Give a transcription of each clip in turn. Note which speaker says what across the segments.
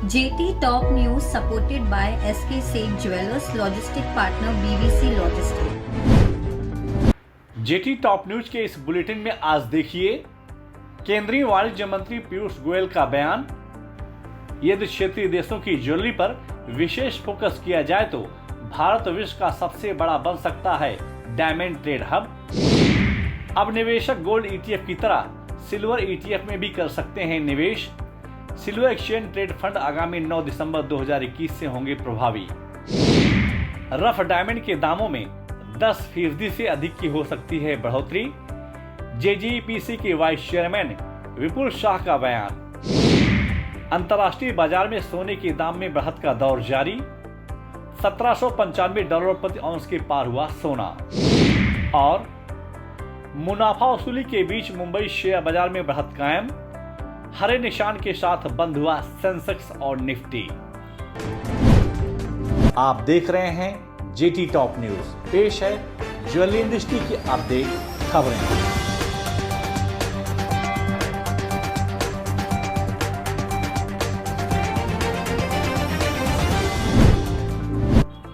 Speaker 1: JT Top News supported by SK Seth Jewelers Logistic Partner BBC Logistics।
Speaker 2: Jetty top news के इस bulletin में आज देखिए केंद्रीय वाणिज्य मंत्री पीयूष गोयल का बयान। यदि क्षेत्रीय देशों की ज्वेलरी पर विशेष फोकस किया जाए तो भारत विश्व का सबसे बड़ा बन सकता है डायमंड ट्रेड हब। अब निवेशक गोल्ड ETF की तरह सिल्वर ETF में भी कर सकते हैं निवेश। सिल्वर एक्सचेंज ट्रेड फंड आगामी 9 दिसंबर 2021 से होंगे प्रभावी। रफ डायमंड के दामों में 10% से अधिक की हो सकती है बढ़ोतरी। JGPC के वाइस चेयरमैन विपुल शाह का बयान। अंतर्राष्ट्रीय बाजार में सोने के दाम में बढ़त का दौर जारी। $1795 प्रति औंस के पार हुआ सोना। और मुनाफा वसूली के बीच मुंबई शेयर बाजार में बढ़त कायम। हरे निशान के साथ बंद हुआ सेंसेक्स और निफ्टी। आप देख रहे हैं जेटी टॉप न्यूज। पेश है ज्वेलरी इंडस्ट्री की अपडेट खबरें।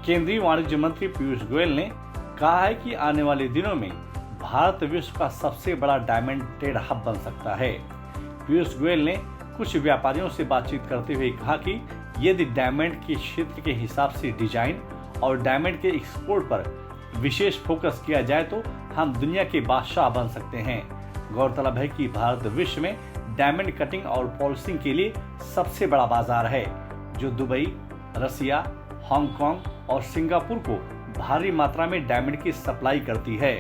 Speaker 2: केंद्रीय वाणिज्य मंत्री पीयूष गोयल ने कहा है कि आने वाले दिनों में भारत विश्व का सबसे बड़ा डायमंड ट्रेड हब बन सकता है। पीयूष गोयल ने कुछ व्यापारियों से बातचीत करते हुए कहा कि यदि डायमंड के क्षेत्र के हिसाब से डिजाइन और डायमंड के एक्सपोर्ट पर विशेष फोकस किया जाए तो हम दुनिया के बादशाह बन सकते हैं। गौरतलब है कि भारत विश्व में डायमंड कटिंग और पॉलिशिंग के लिए सबसे बड़ा बाजार है, जो दुबई, रसिया, हांगकांग और सिंगापुर को भारी मात्रा में डायमंड की सप्लाई करती है।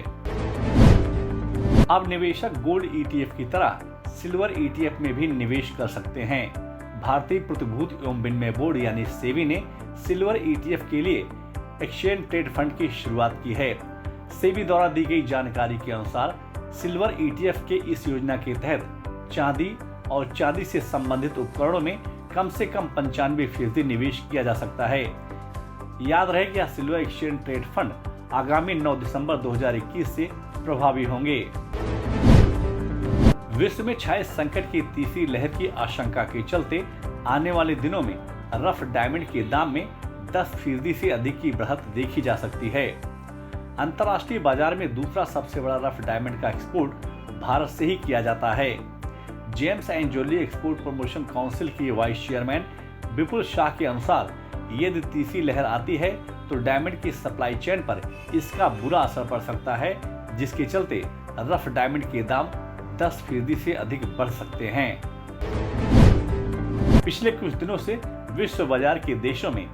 Speaker 2: अब निवेशक गोल्ड ETF की तरह सिल्वर ETF में भी निवेश कर सकते हैं। भारतीय प्रतिभूति एवं विनिमय बोर्ड यानी सेबी ने सिल्वर ETF के लिए एक्सचेंज ट्रेड फंड की शुरुआत की है। सेबी द्वारा दी गई जानकारी के अनुसार सिल्वर ETF के इस योजना के तहत चांदी और चांदी से संबंधित उपकरणों में कम से कम 95% निवेश किया जा सकता है। याद रहे कि यह सिल्वर एक्सचेंज ट्रेड फंड आगामी 9 दिसंबर 2021 से प्रभावी होंगे। विश्व में छाए संकट की तीसरी लहर की आशंका के चलते आने वाले दिनों में रफ डायमंड के दाम में 10% से अधिक की बढ़त देखी जा सकती है। अंतर्राष्ट्रीय बाजार में दूसरा सबसे बड़ा रफ डायमंड का एक्सपोर्ट भारत से ही किया जाता है। James and jewellery export promotion council के वाइस चेयरमैन विपुल शाह के अनुसार यदि तीसरी लहर आती है तो डायमंड की सप्लाई चेन पर इसका बुरा असर पड़ सकता है, जिसके चलते रफ डायमंड के दाम 10% से अधिक बढ़ सकते हैं। पिछले कुछ दिनों से विश्व बाजार के देशों में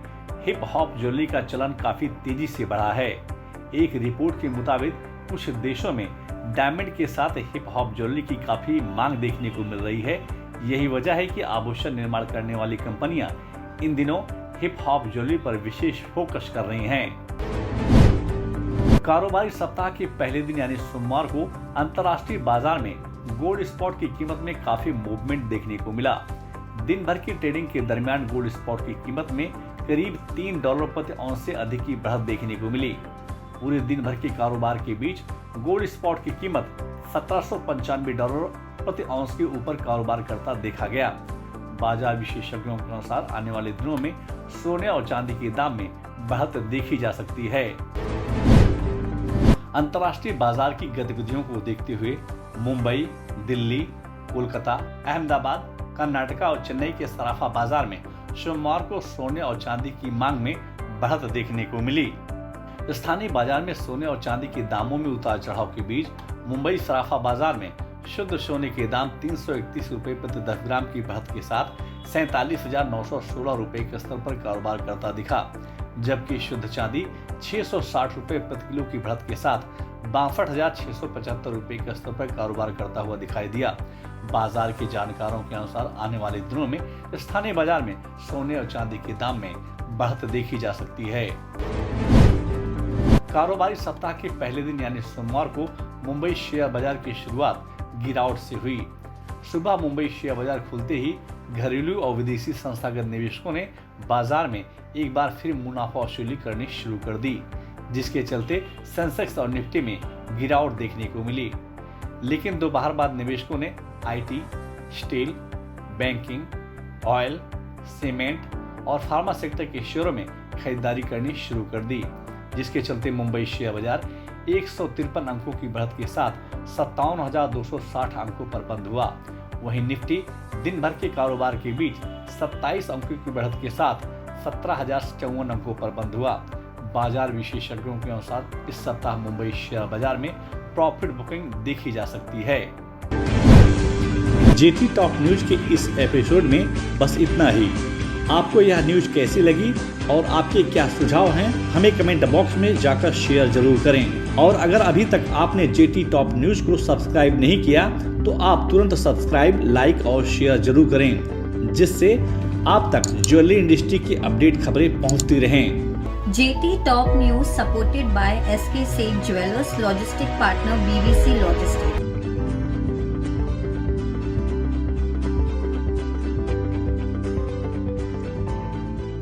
Speaker 2: हिप हॉप ज्वेलरी का चलन काफी तेजी से बढ़ा है। एक रिपोर्ट के मुताबिक कुछ देशों में डायमंड के साथ हिप हॉप ज्वेलरी की काफी मांग देखने को मिल रही है। यही वजह है कि आभूषण निर्माण करने वाली कंपनियां इन दिनों हिप हॉप ज्वेलरी पर विशेष फोकस कर रही हैं। कारोबारी सप्ताह के पहले दिन यानी सोमवार को अंतर्राष्ट्रीय बाजार में गोल्ड स्पॉट की कीमत में काफी मूवमेंट देखने को मिला। दिन भर की ट्रेडिंग के दरमियान गोल्ड स्पॉट की कीमत में करीब $3 प्रति औंस से अधिक की बढ़त देखने को मिली। पूरे दिन भर के कारोबार के बीच गोल्ड स्पॉट की कीमत $1795 प्रति औंस के ऊपर कारोबार करता देखा गया। बाजार विशेषज्ञों के अनुसार आने वाले दिनों में सोने और चांदी के दाम में बढ़त देखी जा सकती है। अंतर्राष्ट्रीय बाजार की गतिविधियों को देखते हुए मुंबई, दिल्ली, कोलकाता, अहमदाबाद, कर्नाटका और चेन्नई के सराफा बाजार में सोमवार को सोने और चांदी की मांग में बढ़त देखने को मिली। स्थानीय बाजार में सोने और चांदी के दामों में उतार चढ़ाव के बीच मुंबई सराफा बाजार में शुद्ध सोने के दाम 331 रुपए प्रति 10 ग्राम की बढ़त के साथ 47,916 रुपए के स्तर पर कारोबार करता दिखा, जबकि शुद्ध चांदी 660 रुपए प्रति किलो की बढ़त के साथ 62,675 रुपए के स्तर पर कारोबार करता हुआ दिखाई दिया। बाजार के जानकारों के अनुसार आने वाले दिनों में स्थानीय बाजार में सोने और चांदी के दाम में बढ़त देखी जा सकती है। कारोबारी सप्ताह के पहले दिन यानी सोमवार को मुंबई शेयर बाजार की शुरुआत गिरावट से हुई। सुबह मुंबई शेयर बाजार खुलते ही घरेलू और विदेशी संस्थागत निवेशकों ने बाजार में एक बार फिर मुनाफा वसूली करनी शुरू कर दी, जिसके चलते सेंसेक्स और निफ्टी में गिरावट देखने को मिली। लेकिन दोपहर बाद निवेशकों ने IT, steel, banking, oil, cement और फार्मा सेक्टर के शेयरों में खरीदारी करनी शुरू कर दी, जिसके चलते मुंबई शेयर बाजार 153 अंकों की बढ़त के साथ 57,260 अंकों पर बंद हुआ। वहीं निफ्टी दिन भर के कारोबार के बीच 27 अंकों की बढ़त के साथ 17,054 अंकों पर बंद हुआ। बाजार विशेषज्ञों के अनुसार इस सप्ताह मुंबई शेयर बाजार में प्रॉफिट बुकिंग देखी जा सकती है। जेटी टॉप न्यूज के इस एपिसोड में बस इतना ही। आपको यह न्यूज कैसी लगी और आपके क्या सुझाव हैं, हमें कमेंट बॉक्स में जाकर शेयर जरूर करें। और अगर अभी तक आपने जेटी टॉप न्यूज को सब्सक्राइब नहीं किया तो आप तुरंत सब्सक्राइब, लाइक और शेयर जरूर करें, जिससे आप तक ज्वेलरी इंडस्ट्री की अपडेट खबरें पहुंचती रहें।
Speaker 1: JT Top News supported by SK Seth Jewelers Logistic Partner BVC Logistics.